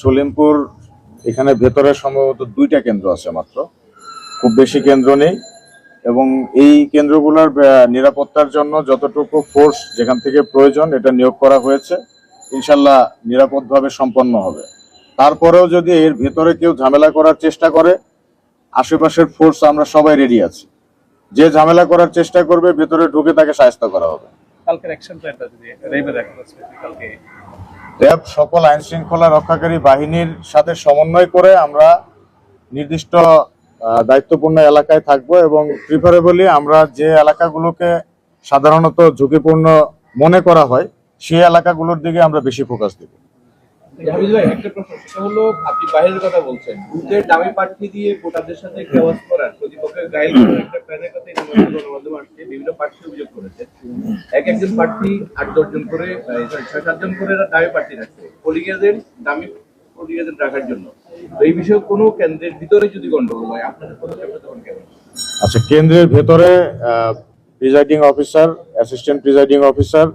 সলিমপুর এখানে ভেতরে সম্ভবত 2টা কেন্দ্র আছে মাত্র, খুব বেশি কেন্দ্র নেই। এবং এই কেন্দ্রগুলোর নিরাপত্তার জন্য যতটুকু ফোর্স যেখান থেকে প্রয়োজন এটা নিয়োগ করা হয়েছে, ইনশাল্লাহ নিরাপদভাবে সম্পন্ন হবে। তারপরেও যদি এর ভেতরে কেউ ঝামেলা করার চেষ্টা করে, আশেপাশের ফোর্স আমরা সবাই রেডি আছি। যে ঝামেলা করার চেষ্টা করবে ভেতরে ঢুকে তাকে শায়েস্তা করা হবে। র্যাব সকল আইন শৃঙ্খলা রক্ষাকারী বাহিনীর সাথে সমন্বয় করে আমরা নির্দিষ্ট দায়িত্বপূর্ণ এলাকায় থাকবো এবং প্রিফারেবলি আমরা যে এলাকাগুলোকে সাধারণত ঝুঁকিপূর্ণ মনে করা হয় সেই এলাকাগুলোর দিকে আমরা বেশি ফোকাস দেব। একটা প্রশ্ন, সেটা হলো আপনি বাইরের কথা বলছেন, বুথের দামি প্রার্থী দিয়ে ভোটারদের সাথে কেওয়াস করার, প্রতিপক্ষের গাইল করার একটা প্ল্যানের কথা গণমাধ্যমে আসছে। বিভিন্ন প্রার্থী অভিযোগ করেছে একজন প্রার্থী 8-10 জন করে 6-7 জন করে দামি প্রার্থী রাখছে পোলিং এজেন্ট, দামি পোলিং এজেন্ট রাখার জন্য। তো এই বিষয়ে কোনো কেন্দ্রের ভিতরে যদি গন্ডগোল হয় আপনাদের পদক্ষেপ তখন কেমন? আচ্ছা, কেন্দ্রের ভেতরে presiding officer, assistant presiding officer,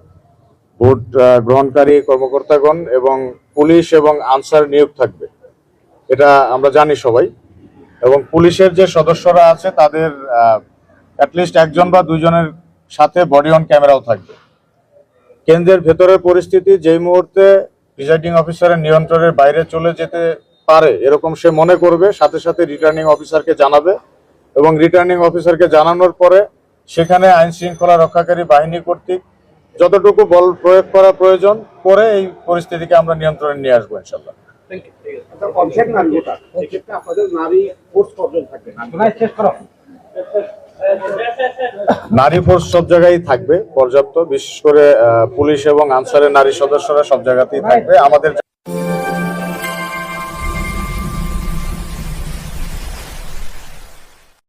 vote গ্রহণকারী কর্মকর্তাগণ এবং পুলিশ এবং আনসার নিয়োগ থাকবে, এটা আমরা জানি সবাই। এবং পুলিশের যে সদস্যরা আছে তাদের অ্যাটলিস্ট 1 বা 2 জনের সাথে বডি অন ক্যামেরাও থাকবে। কেন্দ্রের ভেতরের পরিস্থিতি যেই মুহূর্তে প্রিজাইডিং অফিসারের নিয়ন্ত্রণের বাইরে চলে যেতে পারে এরকম সে মনে করবে, সাথে সাথে রিটার্নিং অফিসারকে জানাবে এবং রিটার্নিং অফিসারকে জানানোর পরে সেখানে আইন শৃঙ্খলা রক্ষাকারী বাহিনী কর্তৃক যতটুকু বল প্রয়োগ করা প্রয়োজন করে এই পরিস্থিতিকে আমরা নিয়ন্ত্রণে নিয়ে আসবো ইনশাল্লাহ। নারী ফোর্স সব জায়গায় থাকবে পর্যাপ্ত, বিশেষ করে পুলিশ এবং আনসারের নারী সদস্যরা সব জায়গাতেই থাকবে। আমাদের